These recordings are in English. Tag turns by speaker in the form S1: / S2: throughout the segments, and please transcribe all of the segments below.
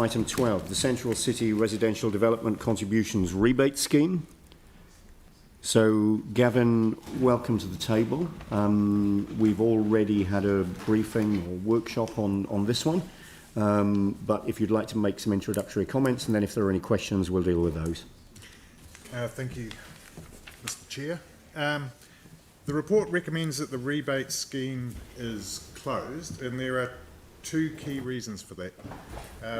S1: item 12, the Central City Residential Development Contributions Rebate Scheme. So, Gavin, welcome to the table. We've already had a briefing or workshop on this one, but if you'd like to make some introductory comments, and then if there are any questions, we'll deal with those.
S2: Thank you, Mr. Chair. The report recommends that the rebate scheme is closed, and there are two key reasons for that.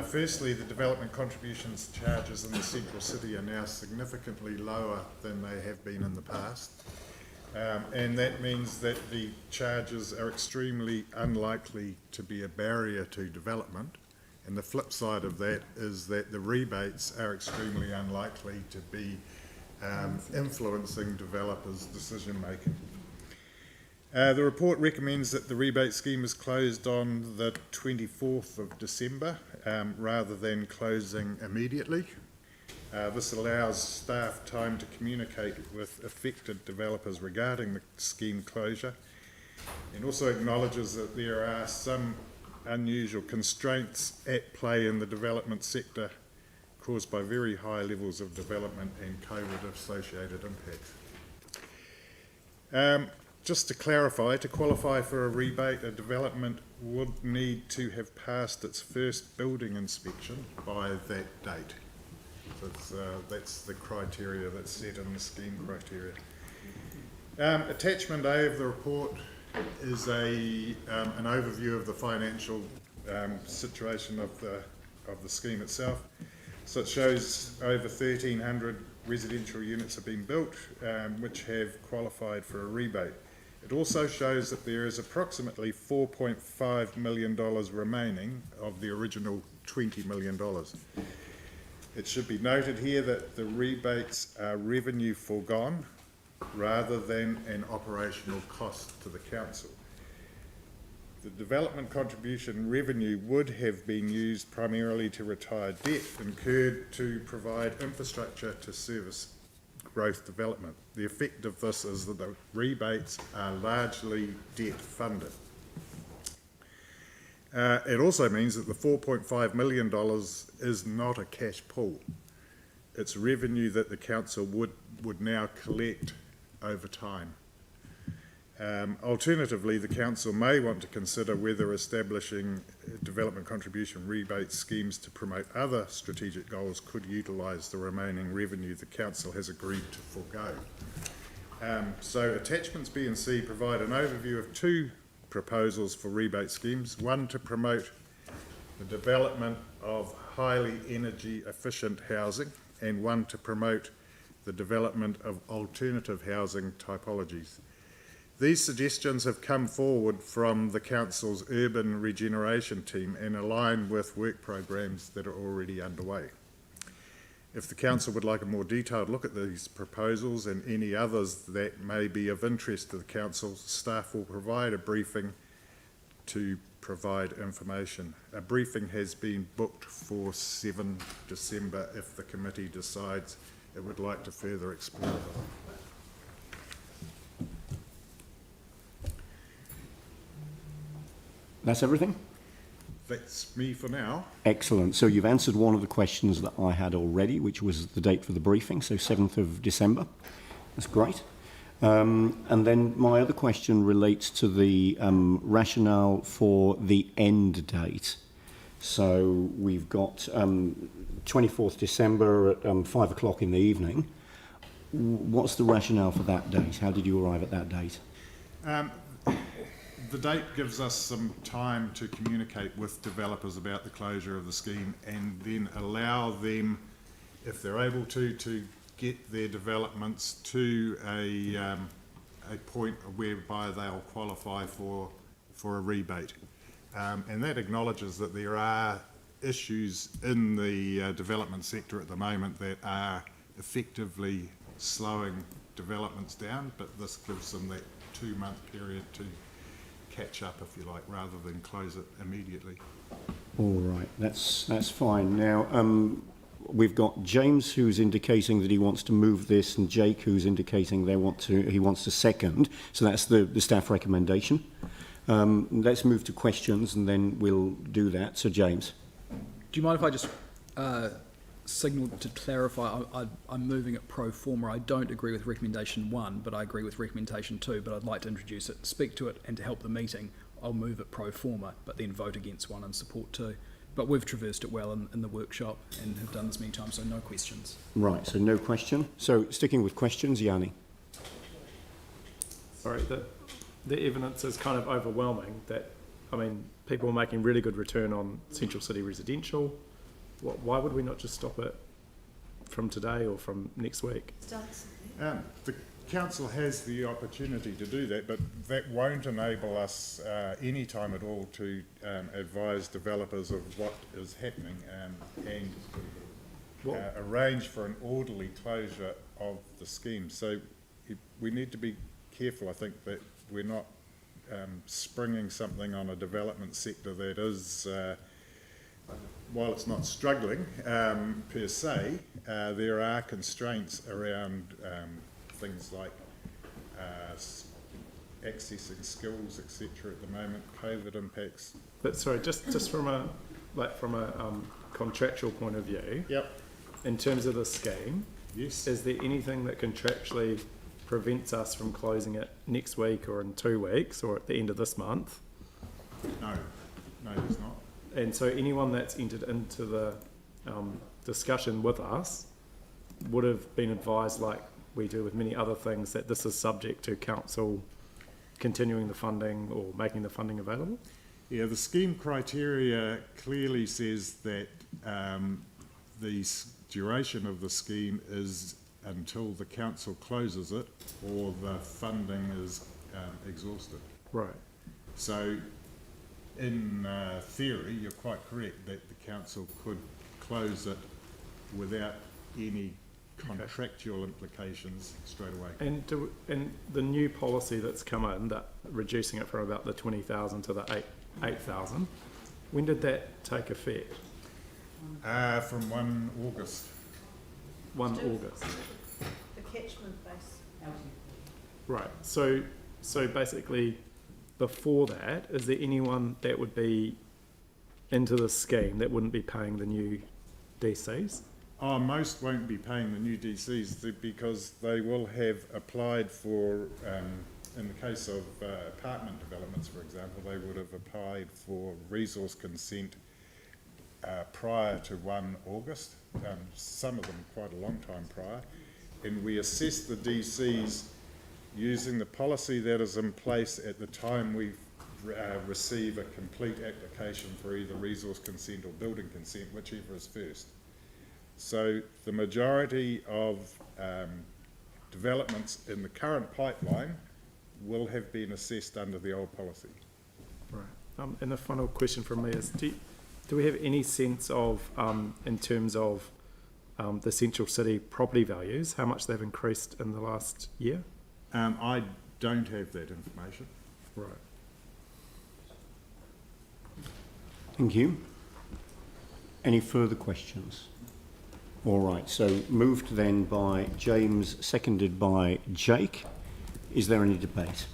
S2: Firstly, the development contributions charges in the central city are now significantly lower than they have been in the past, and that means that the charges are extremely unlikely to be a barrier to development, and the flip side of that is that the rebates are extremely unlikely to be influencing developers' decision making. The report recommends that the rebate scheme is closed on the 24th of December rather than closing immediately. This allows staff time to communicate with affected developers regarding the scheme closure, and also acknowledges that there are some unusual constraints at play in the development sector caused by very high levels of development and COVID-associated impacts. Just to clarify, to qualify for a rebate, a development would need to have passed its first building inspection by that date. So that's the criteria that's set in the scheme criteria. Attachment A of the report is an overview of the financial situation of the scheme itself. So it shows over 1,300 residential units have been built, which have qualified for a rebate. It also shows that there is approximately $4.5 million remaining of the original $20 million. It should be noted here that the rebates are revenue foregone rather than an operational cost to the council. The development contribution revenue would have been used primarily to retire debt incurred to provide infrastructure to service growth development. The effect of this is that the rebates are largely debt funded. It also means that the $4.5 million is not a cash pool. It's revenue that the council would now collect over time. Alternatively, the council may want to consider whether establishing development contribution rebate schemes to promote other strategic goals could utilise the remaining revenue the council has agreed to forego. So attachments B and C provide an overview of two proposals for rebate schemes, one to promote the development of highly energy efficient housing and one to promote the development of alternative housing typologies. These suggestions have come forward from the Council's urban regeneration team and align with work programs that are already underway. If the Council would like a more detailed look at these proposals and any others that may be of interest to the Council, staff will provide a briefing to provide information. A briefing has been booked for 7 December if the committee decides it would like to further explore them.
S1: That's everything?
S2: That's me for now.
S1: Excellent. So you've answered one of the questions that I had already, which was the date for the briefing, so 7th of December. That's great. And then my other question relates to the rationale for the end date. So we've got 24th December at 5 o'clock in the evening. What's the rationale for that date? How did you arrive at that date?
S2: The date gives us some time to communicate with developers about the closure of the scheme and then allow them, if they're able to get their developments to a point whereby they'll qualify for a rebate. And that acknowledges that there are issues in the development sector at the moment that are effectively slowing developments down, but this gives them that 2-month period to catch up, if you like, rather than close it immediately.
S1: All right, that's fine. Now, we've got James who's indicating that he wants to move this, and Jake who's indicating he wants to second. So that's the staff recommendation. Let's move to questions, and then we'll do that. So, James.
S3: Do you mind if I just signal to clarify? I'm moving it pro forma. I don't agree with recommendation 1, but I agree with recommendation 2, but I'd like to introduce it, speak to it, and to help the meeting, I'll move it pro forma, but then vote against 1 and support 2. But we've traversed it well in the workshop and have done this many times, so no questions.
S1: Right, so no question. So sticking with questions, Yanni.
S4: Sorry, the evidence is kind of overwhelming that, I mean, people are making really good return on Central City residential. Why would we not just stop it from today or from next week?
S2: The council has the opportunity to do that, but that won't enable us any time at all to advise developers of what is happening and arrange for an orderly closure of the scheme. So we need to be careful, I think, that we're not springing something on a development sector that is, while it's not struggling per se, there are constraints around things like accessing skills, etc. at the moment, COVID impacts.
S4: But sorry, just from a contractual point of view,
S2: Yep.
S4: in terms of the scheme,
S2: Yes.
S4: is there anything that contractually prevents us from closing it next week or in 2 weeks or at the end of this month?
S2: No, there's not.
S4: And so anyone that's entered into the discussion with us would have been advised, like we do with many other things, that this is subject to council continuing the funding or making the funding available?
S2: Yeah, the scheme criteria clearly says that the duration of the scheme is until the council closes it or the funding is exhausted.
S4: Right.
S2: So in theory, you're quite correct that the council could close it without any contractual implications straight away.
S4: And the new policy that's come in, that reducing it from about the 20,000 to the 8,000, when did that take effect?
S2: From 1 August.
S4: 1 August.
S5: The catchment base.
S4: Right. So basically, before that, is there anyone that would be into the scheme that wouldn't be paying the new DCs?
S2: Most won't be paying the new DCs because they will have applied for, in the case of apartment developments, for example, they would have applied for resource consent prior to 1 August, some of them quite a long time prior, and we assess the DCs using the policy that is in place at the time we receive a complete application for either resource consent or building consent, whichever is first. So the majority of developments in the current pipeline will have been assessed under the old policy.
S4: Right. And the final question from me is, do we have any sense of, in terms of the Central City property values, how much they've increased in the last year?
S2: I don't have that information.
S4: Right.
S1: Thank you. Any further questions? All right, so moved then by James, seconded by Jake. Is there any debate?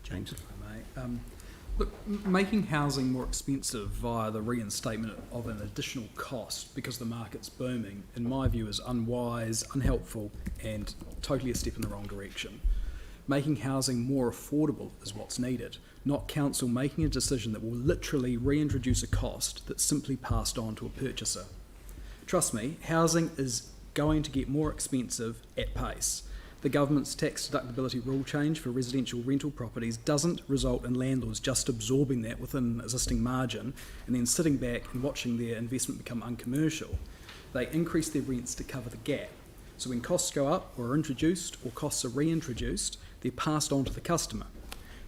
S1: James?
S3: Look, making housing more expensive via the reinstatement of an additional cost because the market's booming, in my view, is unwise, unhelpful, and totally a step in the wrong direction. Making housing more affordable is what's needed, not council making a decision that will literally reintroduce a cost that's simply passed on to a purchaser. Trust me, housing is going to get more expensive at pace. The government's tax deductibility rule change for residential rental properties doesn't result in landlords just absorbing that within existing margin and then sitting back and watching their investment become uncommercial. They increase their rents to cover the gap. So when costs go up or are introduced or costs are reintroduced, they're passed on to the customer.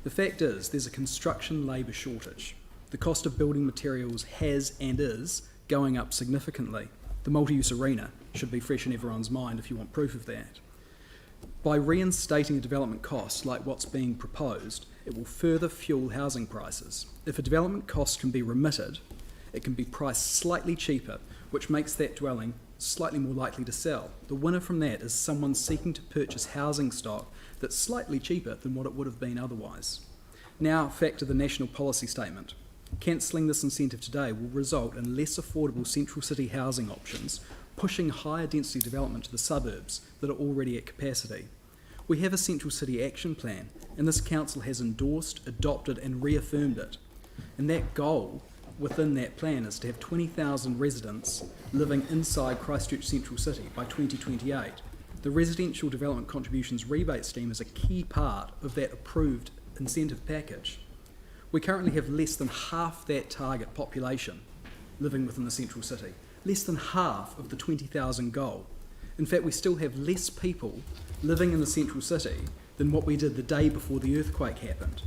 S3: The fact is, there's a construction labour shortage. The cost of building materials has and is going up significantly. The multi-use arena should be fresh in everyone's mind if you want proof of that. By reinstating a development cost like what's being proposed, it will further fuel housing prices. If a development cost can be remitted, it can be priced slightly cheaper, which makes that dwelling slightly more likely to sell. The winner from that is someone seeking to purchase housing stock that's slightly cheaper than what it would have been otherwise. Now, factor the national policy statement. Cancelling this incentive today will result in less affordable central city housing options, pushing higher density development to the suburbs that are already at capacity. We have a central city action plan, and this council has endorsed, adopted and reaffirmed it. And that goal within that plan is to have 20,000 residents living inside Christchurch Central City by 2028. The Residential Development Contributions Rebate Scheme is a key part of that approved incentive package. We currently have less than half that target population living within the central city, less than half of the 20,000 goal. In fact, we still have less people living in the central city than what we did the day before the earthquake happened.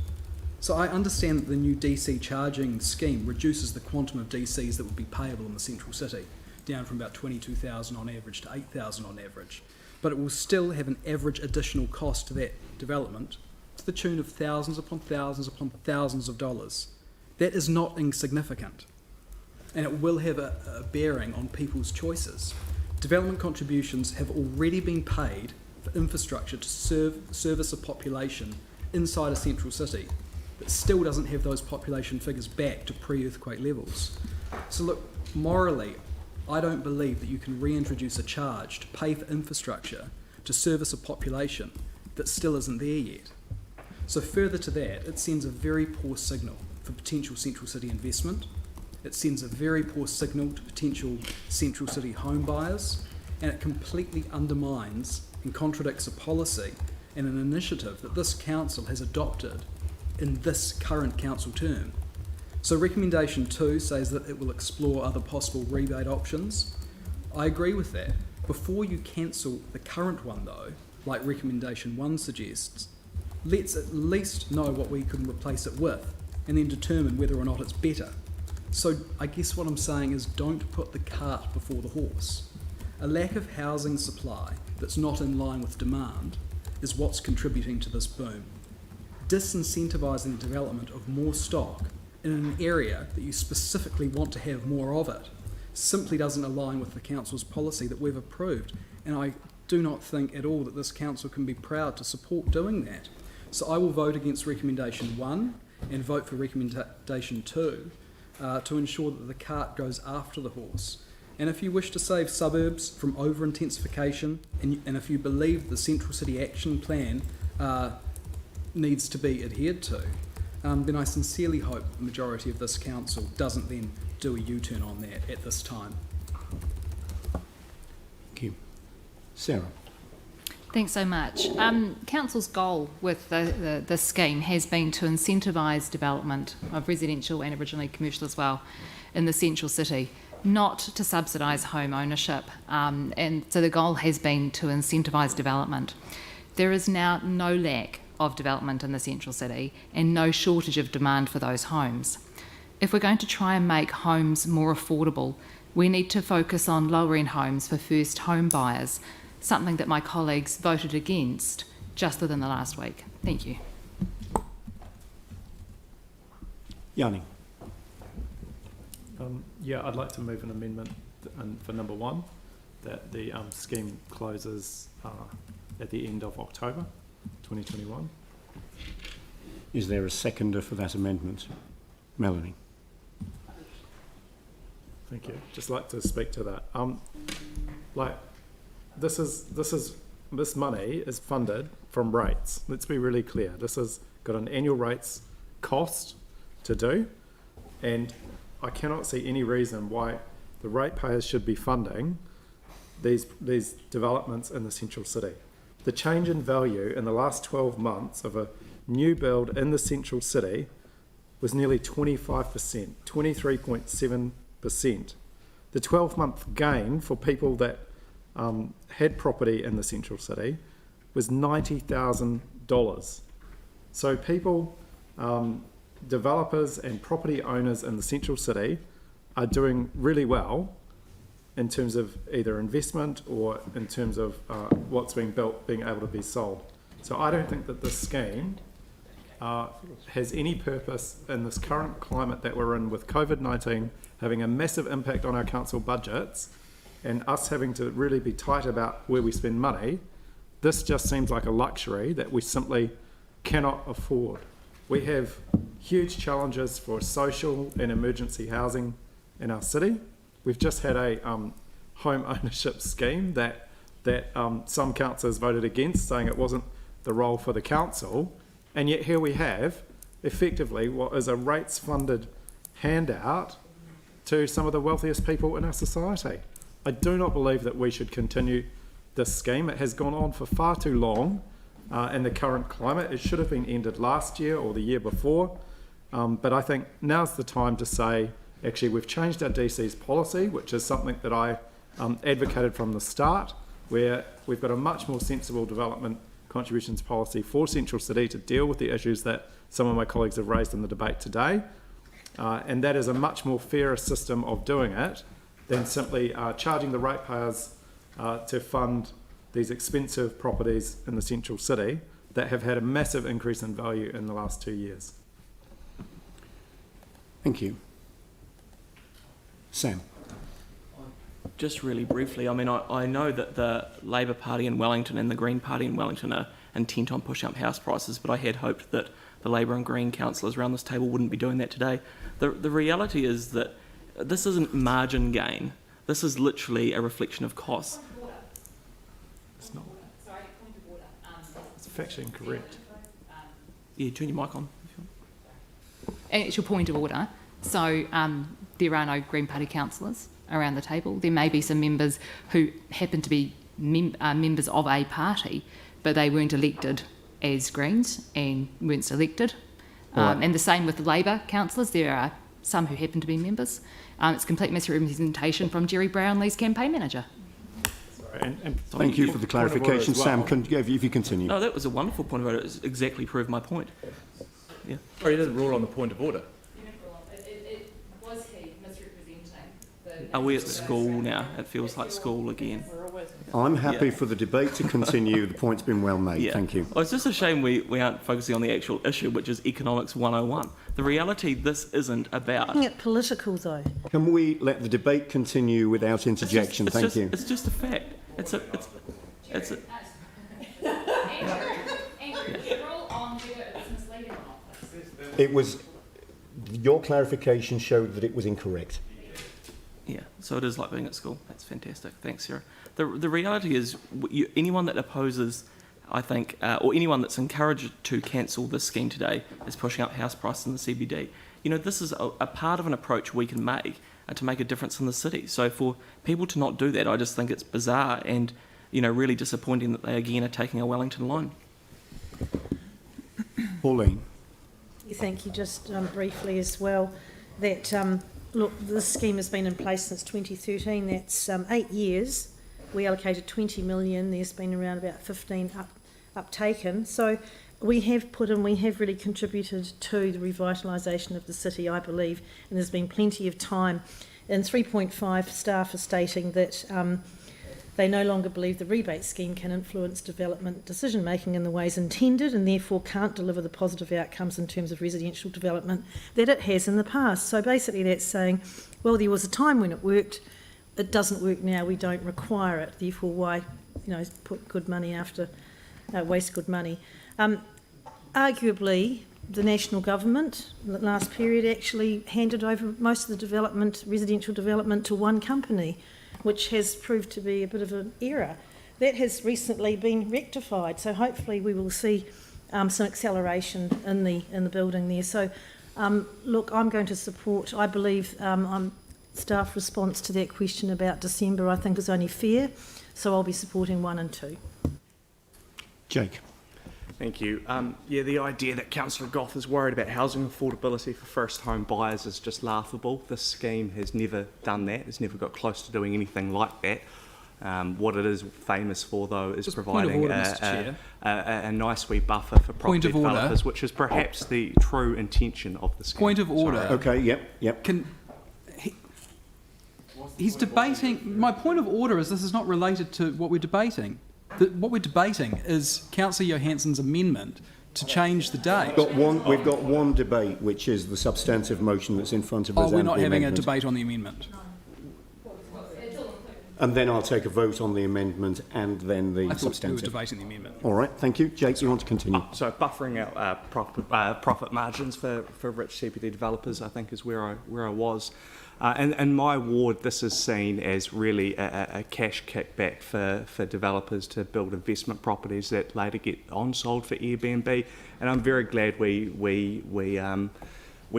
S3: So I understand that the new DC charging scheme reduces the quantum of DCs that would be payable in the central city, down from about 22,000 on average to 8,000 on average. But it will still have an average additional cost to that development to the tune of thousands upon thousands upon thousands of dollars. That is not insignificant, and it will have a bearing on people's choices. Development contributions have already been paid for infrastructure to service a population inside a central city that still doesn't have those population figures back to pre-earthquake levels. So look, morally, I don't believe that you can reintroduce a charge to pay for infrastructure to service a population that still isn't there yet. So further to that, it sends a very poor signal for potential central city investment. It sends a very poor signal to potential central city home buyers, and it completely undermines and contradicts a policy and an initiative that this council has adopted in this current council term. So recommendation 2 says that it will explore other possible rebate options. I agree with that. Before you cancel the current one though, like recommendation 1 suggests, let's at least know what we can replace it with and then determine whether or not it's better. So I guess what I'm saying is don't put the cart before the horse. A lack of housing supply that's not in line with demand is what's contributing to this boom. Disincentivising the development of more stock in an area that you specifically want to have more of it simply doesn't align with the council's policy that we've approved, and I do not think at all that this council can be proud to support doing that. So I will vote against recommendation 1 and vote for recommendation 2 to ensure that the cart goes after the horse. And if you wish to save suburbs from over-intensification, and if you believe the Central City Action Plan needs to be adhered to, then I sincerely hope the majority of this council doesn't then do a U-turn on that at this time.
S1: Thank you. Sarah.
S6: Thanks so much. Council's goal with the scheme has been to incentivise development of residential and originally commercial as well in the central city, not to subsidise home ownership. And so the goal has been to incentivise development. There is now no lack of development in the central city and no shortage of demand for those homes. If we're going to try and make homes more affordable, we need to focus on lower-end homes for first home buyers, something that my colleagues voted against just within the last week. Thank you.
S1: Yanni.
S4: Yeah, I'd like to move an amendment for number 1, that the scheme closes at the end of October 2021.
S1: Is there a seconder for that amendment? Melanie.
S4: Thank you. Just like to speak to that. This money is funded from rates. Let's be really clear. This has got an annual rates cost to do, and I cannot see any reason why the ratepayers should be funding these developments in the central city. The change in value in the last 12 months of a new build in the central city was nearly 25%, 23.7%. The 12-month gain for people that had property in the central city was $90,000. So people, developers and property owners in the central city are doing really well in terms of either investment or in terms of what's being built being able to be sold. So I don't think that this scheme has any purpose in this current climate that we're in with COVID-19 having a massive impact on our council budgets and us having to really be tight about where we spend money. This just seems like a luxury that we simply cannot afford. We have huge challenges for social and emergency housing in our city. We've just had a home ownership scheme that some councillors voted against, saying it wasn't the role for the council, and yet here we have effectively what is a rates funded handout to some of the wealthiest people in our society. I do not believe that we should continue this scheme. It has gone on for far too long in the current climate. It should have been ended last year or the year before, but I think now's the time to say, actually, we've changed our DC's policy, which is something that I advocated from the start, where we've got a much more sensible development contributions policy for Central City to deal with the issues that some of my colleagues have raised in the debate today. And that is a much more fairer system of doing it than simply charging the ratepayers to fund these expensive properties in the Central City that have had a massive increase in value in the last 2 years.
S1: Thank you. Sam.
S7: Just really briefly, I mean, I know that the Labour Party in Wellington and the Green Party in Wellington are intent on pushing up house prices, but I had hoped that the Labour and Green councillors around this table wouldn't be doing that today. The reality is that this isn't margin gain. This is literally a reflection of costs.
S4: It's not. It's factually incorrect.
S7: Yeah, turn your mic on.
S6: And it's your point of order. So there are no Green Party councillors around the table. There may be some members who happen to be members of a party, but they weren't elected as Greens and weren't selected.
S1: Right.
S6: And the same with the Labour councillors. There are some who happen to be members. It's complete misrepresentation from Jerry Brownlee's campaign manager.
S4: Sorry, and
S1: Thank you for the
S4: point of order
S1: clarification.
S4: as well.
S1: Sam, if you continue.
S7: No, that was a wonderful point of order. It's exactly proved my point. Yeah.
S8: Sorry, he doesn't rule on the point of order.
S6: Was he misrepresenting?
S7: Are we at school now? It feels like school again.
S1: I'm happy
S7: Yeah.
S1: for the debate to continue. The point's been well made.
S7: Yeah.
S1: Thank you.
S7: Well, it's just a shame we aren't focusing on the actual issue, which is economics 101. The reality, this isn't about...
S5: Making it political though.
S1: Can we let the debate continue without interjection? Thank you.
S7: It's just a fact. It's a
S6: Andrew, rule on whether it's misleading or not.
S1: It was... Your clarification showed that it was incorrect.
S7: Yeah, so it is like being at school. That's fantastic. Thanks, Sarah. The reality is, anyone that opposes, I think, or anyone that's encouraged to cancel this scheme today is pushing up house prices in the CBD. You know, this is a part of an approach we can make to make a difference in the city. So for people to not do that, I just think it's bizarre and, you know, really disappointing that they again are taking a Wellington loan.
S1: Pauline.
S5: Thank you. Just briefly as well, that look, this scheme has been in place since 2013. That's 8 years. We allocated 20 million. There's been around about 15 uptaken. So we have put in, we have really contributed to the revitalisation of the city, I believe, and there's been plenty of time. And 3.5 staff are stating that they no longer believe the rebate scheme can influence development decision making in the ways intended and therefore can't deliver the positive outcomes in terms of residential development that it has in the past. So basically that's saying, well, there was a time when it worked, it doesn't work now, we don't require it, therefore why, put good money after waste good money. Arguably, the national government, the last period, actually handed over most of the development, residential development, to one company, which has proved to be a bit of an error. That has recently been rectified, so hopefully we will see some acceleration in the building there. So, look, I'm going to support. I believe staff response to that question about December, I think, is only fair. So I'll be supporting 1 and 2.
S1: Jake.
S8: Thank you. The idea that Councillor Goff is worried about housing affordability for first home buyers is just laughable. This scheme has never done that. It's never got close to doing anything like that. What it is famous for, though, is
S3: Just
S8: providing
S3: point of order, Mr. Chair.
S8: a nice wee buffer for property
S3: Point of order.
S8: developers, which is perhaps the true intention of the scheme.
S3: Point of order.
S8: Sorry.
S1: Okay, yep.
S3: He's debating. My point of order is this is not related to what we're debating. What we're debating is Councillor Johansson's amendment to change the date.
S1: We've got one debate, which is the substantive motion that's in front of us.
S3: Oh, we're
S1: and
S3: not
S1: the
S3: having a
S1: amendment.
S3: debate on the amendment.
S1: And then I'll take a vote on the amendment and then the
S3: I thought we were
S1: substantive.
S3: debating the amendment.
S1: All right, thank you. Jake, you want to continue?
S8: So buffering out profit margins for rich CBD developers, I think, is where I was. And in my ward, this is seen as really a cash kickback for developers to build investment properties that later get on-sold for Airbnb. And I'm very glad we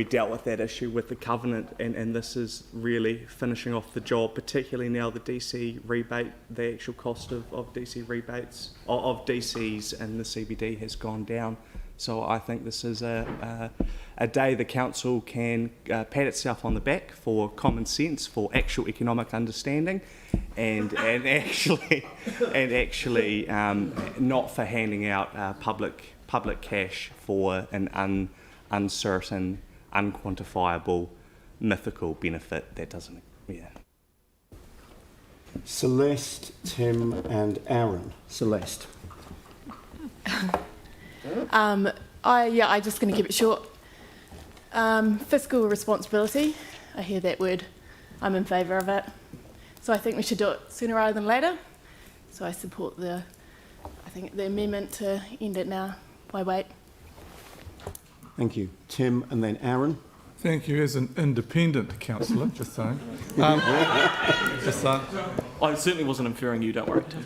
S8: dealt with that issue with the covenant, and this is really finishing off the job, particularly now the DC rebate, the actual cost of DC rebates, of DCs and the CBD has gone down. So I think this is a day the council can pat itself on the back for common sense, for actual economic understanding, and actually not for handing out public cash for an uncertain, unquantifiable, mythical benefit that doesn't. Yeah.
S1: Celeste, Tim, and Aaron. Celeste.
S9: I'm just going to keep it short. Fiscal responsibility, I hear that word. I'm in favour of it. So I think we should do it sooner rather than later. So I support the amendment to end it now. Why wait?
S1: Thank you. Tim and then Aaron.
S10: Thank you. As an independent councillor, just saying.
S7: I certainly wasn't inferring you, don't worry, Tim.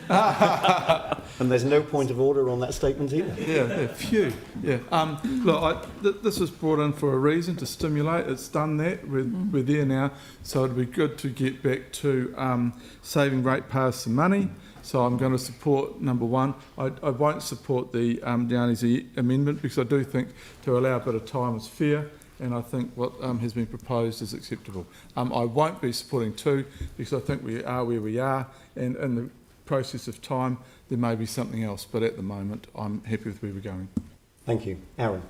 S1: And there's no point of order on that statement either.
S10: Yeah, phew. Yeah. This was brought in for a reason, to stimulate. It's done that. We're there now. So it'd be good to get back to saving ratepayers some money. So I'm going to support number one. I won't support the Downey's amendment because I do think to allow a bit of time is fair, and I think what has been proposed is acceptable. I won't be supporting two because I think we are where we are, and in the process of time there may be something else, but at the moment I'm happy with where we're going.
S1: Thank you. Aaron.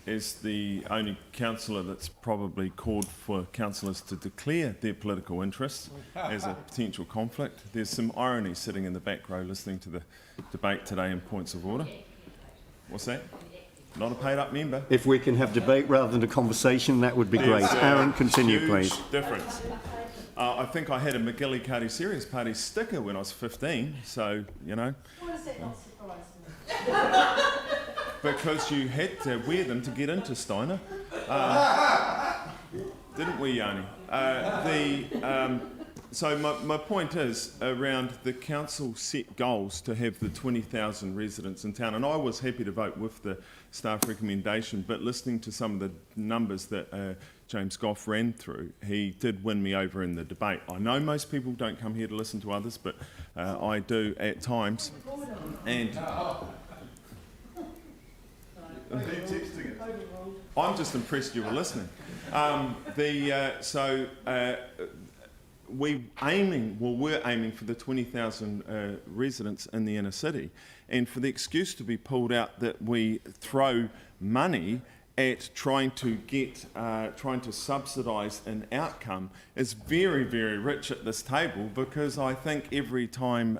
S11: As the only councillor that's probably called for councillors to declare their political interests as a potential conflict, there's some irony sitting in the back row listening to the debate today in points of order. What's that? Not a paid-up member.
S1: If we can have debate rather than a conversation, that would be great. Aaron, continue, please.
S11: Difference. I think I had a McGillicuddy Serious Party sticker when I was 15, so, you know.
S5: Why does that not surprise me?
S11: Because you had to wear them to get into Steiner. Didn't we, Yanni? So my point is around the council set goals to have the 20,000 residents in town, and I was happy to vote with the staff recommendation, but listening to some of the numbers that James Goff ran through, he did win me over in the debate. I know most people don't come here to listen to others, but I do at times. And I'm just impressed you were listening. We're aiming for the 20,000 residents in the inner city, and for the excuse to be pulled out that we throw money at trying to subsidise an outcome is very, very rich at this table, because I think every time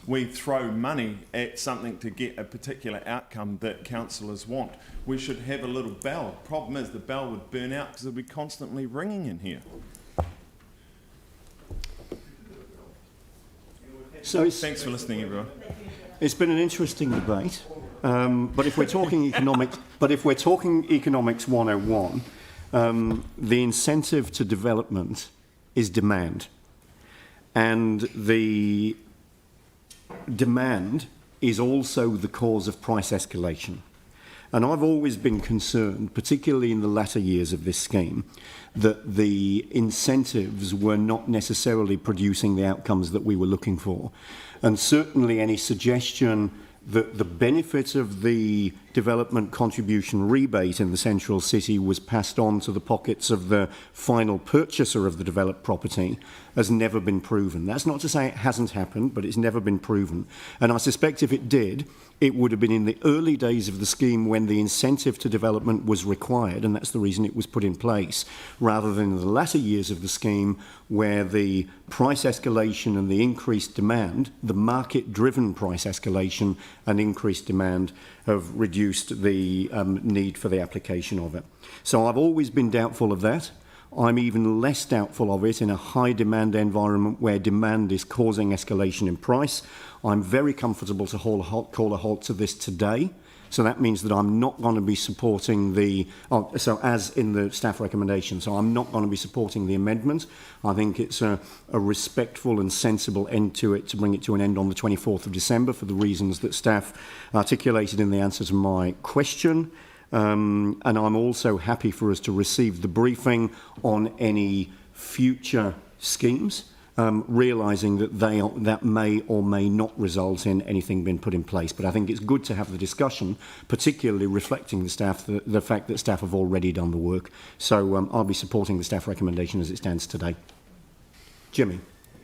S11: we throw money at something to get a particular outcome that councillors want, we should have a little bell. Problem is the bell would burn out because it would be constantly ringing in here.
S1: So
S11: thanks for listening, everyone.
S1: It's been an interesting debate, but if we're talking economics, economics 101, the incentive to development is demand, and the demand is also the cause of price escalation. And I've always been concerned, particularly in the latter years of this scheme, that the incentives were not necessarily producing the outcomes that we were looking for. And certainly any suggestion that the benefit of the development contribution rebate in the central city was passed on to the pockets of the final purchaser of the developed property has never been proven. That's not to say it hasn't happened, but it's never been proven. And I suspect if it did, it would have been in the early days of the scheme when the incentive to development was required, and that's the reason it was put in place, rather than in the latter years of the scheme where the price escalation and the increased demand, the market-driven price escalation and increased demand, have reduced the need for the application of it. So I've always been doubtful of that. I'm even less doubtful of it in a high demand environment where demand is causing escalation in price. I'm very comfortable to call a halt to this today. So that means that I'm not going to be supporting as in the staff recommendation, so I'm not going to be supporting the amendment. I think it's a respectful and sensible end to it to bring it to an end on the 24th of December for the reasons that staff articulated in the answer to my question. And I'm also happy for us to receive the briefing on any future schemes, realising that that may or may not result in anything being put in place. But I think it's good to have the discussion, particularly reflecting the fact that staff have already done the work. So I'll be supporting the staff recommendation as it stands today. Jimmy.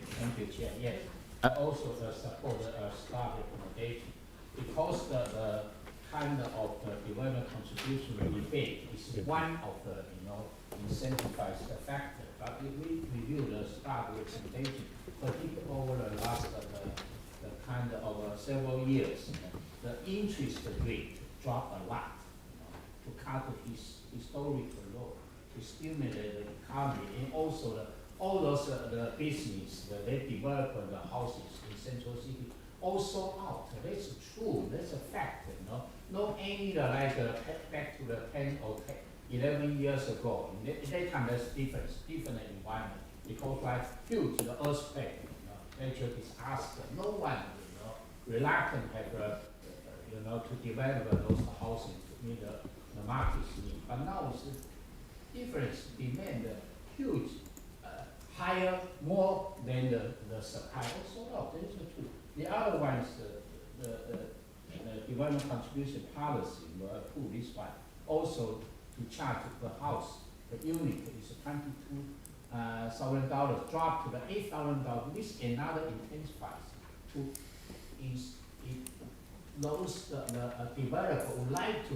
S12: Thank you, Chair. Yes, I also support the staff recommendation because the kind of development contribution rebate is one of the incentivized factor. But if we review the staff recommendation, particularly over the last the kind of several years, the interest rate dropped a lot to cut his historical low, to stimulate the economy, and also all those the business they develop the houses in Central City also out. That's true. That's a fact. Not any back to the 10 or 11 years ago. That time there's different environment because due to the earthquake, natural disaster, no one reluctant have to develop those housing to meet the market's need. But now it's a difference, demand huge, higher, more than the supply. Also, no, that is true. The other one is the development contribution policy will approve this one. Also, to charge per house, the unit is $22,000, drop to the $8,000. This another intensifies to those the developer would like to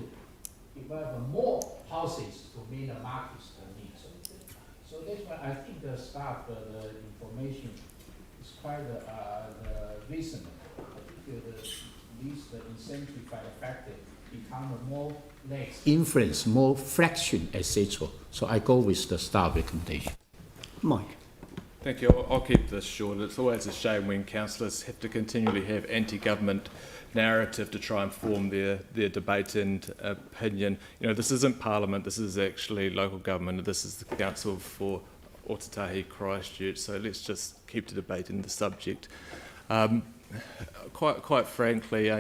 S12: develop more houses to meet the market's needs. So that's why I think the staff, the information is quite reasonable. Particularly these incentivized factor become more less.
S13: Influence, more fraction, etc. So I go with the staff recommendation.
S1: Mike.
S14: Thank you. I'll keep this short. It's always a shame when councillors have to continually have anti-government narrative to try and form their debate and opinion. This isn't Parliament, this is actually local government, this is the Council for Otatahi, Christchurch, so let's just keep the debate in the subject. Quite frankly,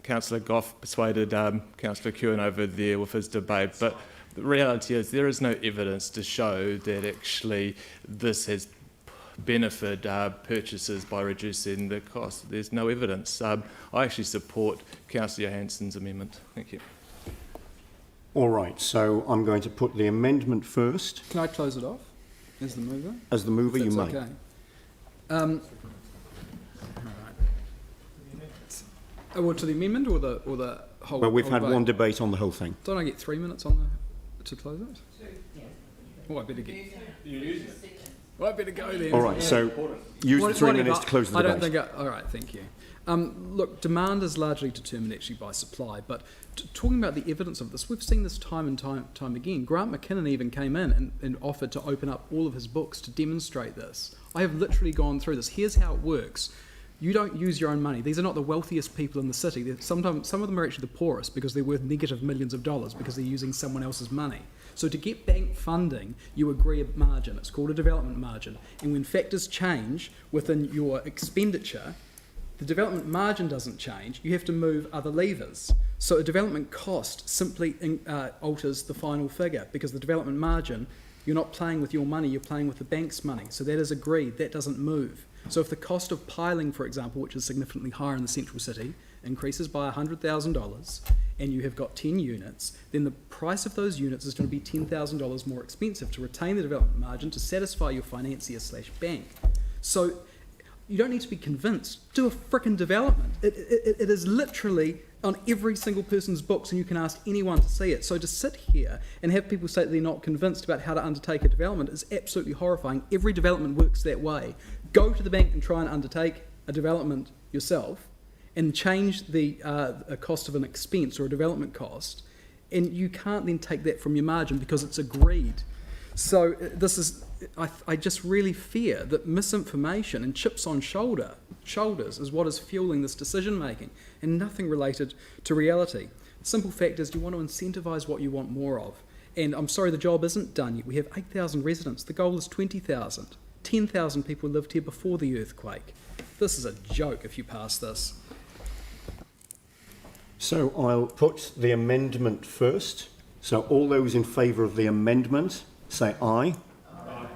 S14: Councillor Goff persuaded Councillor Kewen over there with his debate, but the reality is there is no evidence to show that actually this has benefit purchases by reducing the cost. There's no evidence. I actually support Councillor Johansson's amendment. Thank you.
S1: All right, so I'm going to put the amendment first.
S3: Can I close it off as the mover?
S1: As the mover, you may.
S3: Okay. Well, to the amendment or the whole?
S1: Well, we've
S3: whole
S1: had
S3: vote?
S1: one debate on the whole thing.
S3: Don't I get 3 minutes on to close it? Oh, I better get. Well, I better go then.
S1: All right, so use the 3 minutes to close the debate.
S3: I don't think. All right, thank you. Look, demand is largely determined actually by supply, but talking about the evidence of this, we've seen this time and time again. Grant McKinnon even came in and offered to open up all of his books to demonstrate this. I have literally gone through this. Here's how it works. You don't use your own money. These are not the wealthiest people in the city. Sometimes some of them are actually the poorest because they're worth negative millions of dollars because they're using someone else's money. So to get bank funding, you agree a margin. It's called a development margin. And when factors change within your expenditure, the development margin doesn't change. You have to move other levers. So a development cost simply alters the final figure because the development margin, you're not playing with your money, you're playing with the bank's money. So that is agreed. That doesn't move. So if the cost of piling, for example, which is significantly higher in the central city, increases by $100,000 and you have got 10 units, then the price of those units is going to be $10,000 more expensive to retain the development margin to satisfy your financier/bank. So you don't need to be convinced. Do a frickin' development. It is literally on every single person's books and you can ask anyone to see it. So to sit here and have people say that they're not convinced about how to undertake a development is absolutely horrifying. Every development works that way. Go to the bank and try and undertake a development yourself and change the cost of an expense or a development cost, and you can't then take that from your margin because it's agreed. So this is, I just really fear that misinformation and chips on shoulders is what is fueling this decision making, and nothing related to reality. The simple fact is you want to incentivise what you want more of. And I'm sorry the job isn't done yet. We have 8,000 residents. The goal is 20,000. 10,000 people lived here before the earthquake. This is a joke if you pass this.
S1: So I'll put the amendment first. So all those in favour of the amendment, say aye. Aye.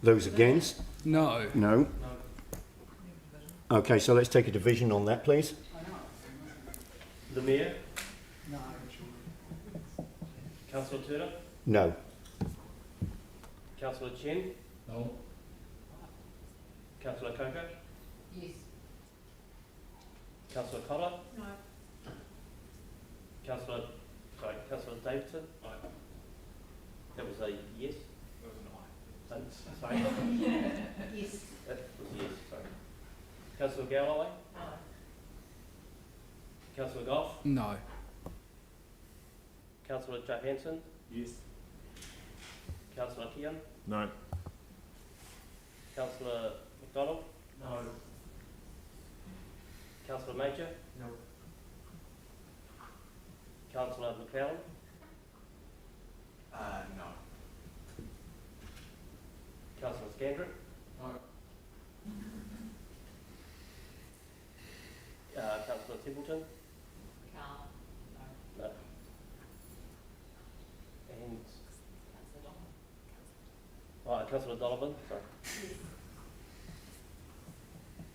S1: Those against?
S3: No.
S1: No. Okay, so let's take a division on that, please.
S15: The Mayor? No. Councillor Turner?
S1: No.
S15: Councillor Chen?
S12: No.
S15: Councillor Coker?
S6: Yes.
S15: Councillor Collar?
S6: No.
S15: Councillor Davidson? Aye. That was a yes? That was an aye. Sorry?
S6: Yes.
S15: That was a yes, sorry. Councillor Galloway?
S6: No.
S15: Councillor Goff?
S3: No.
S15: Councillor Johansson?
S11: Yes.
S15: Councillor Keon?
S11: No.
S15: Councillor McDonald?
S12: No.
S15: Councillor Major?
S12: No.
S15: Councillor McClellan?
S12: No.
S15: Councillor Scandrick?
S12: No.
S15: Councillor Templeton? No. And Councillor Donovan, sorry.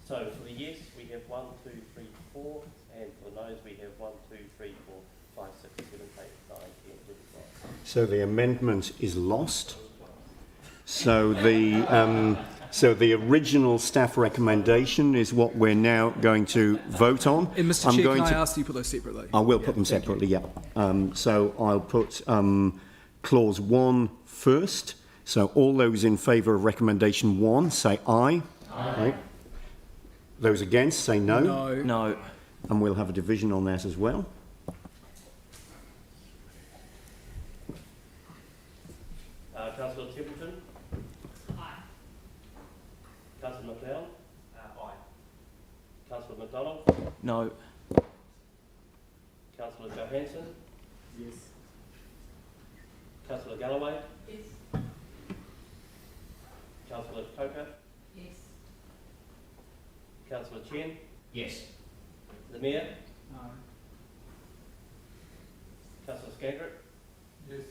S15: So for the yes, we have 1, 2, 3, 4, and for the noes, we have 1, 2, 3, 4, 5, 6, 7, 8, 9, 10, 11, 12.
S1: So the amendment is lost. So the original staff recommendation is what we're now going to vote on.
S3: And Mr. Chair, can I ask you to put those separately?
S1: I will put them separately, yeah. So I'll put clause 1 first. So all those in favour of recommendation 1, say aye. Aye. Right. Those against, say no.
S3: No.
S7: No.
S1: And we'll have a division on that as well.
S15: Councillor Templeton? Aye. Councillor McLeod? Aye. Councillor McDonald?
S7: No.
S15: Councillor Johansson?
S12: Yes.
S15: Councillor Galloway?
S6: Yes.
S15: Councillor Coker?
S6: Yes.
S15: Councillor Chen?
S12: Yes.
S15: The Mayor?
S12: No.
S15: Councillor Scandrick?
S12: Yes.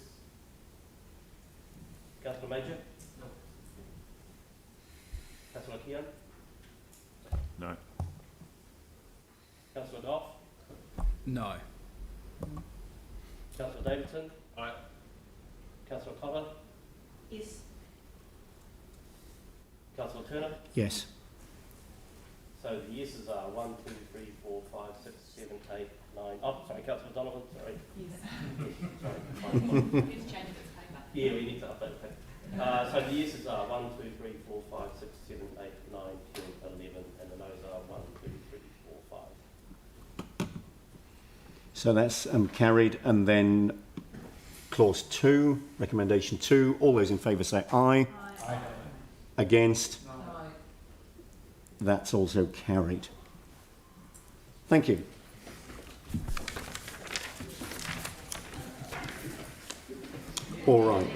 S15: Councillor Major?
S12: No.
S15: Councillor Keon?
S11: No.
S15: Councillor Goff?
S3: No.
S15: Councillor Davidson?
S11: Aye.
S15: Councillor Cotter?
S6: Yes.
S15: Councillor Turner?
S1: Yes.
S15: So the yeses are 1, 2, 3, 4, 5, 6, 7, 8, 9. Oh, sorry, Councillor Donovan, sorry.
S6: Yes.
S15: Sorry.
S6: Let's change its paper.
S15: Yeah, we need to update the paper. So the yeses are 1, 2, 3, 4, 5, 6, 7, 8, 9, 10, 11, and the noes are 1, 2, 3, 4, 5.
S1: So that's carried. And then clause 2, recommendation 2, all those in favour say aye.
S12: Aye.
S1: Against?
S6: No.
S1: That's also carried. Thank you. All right.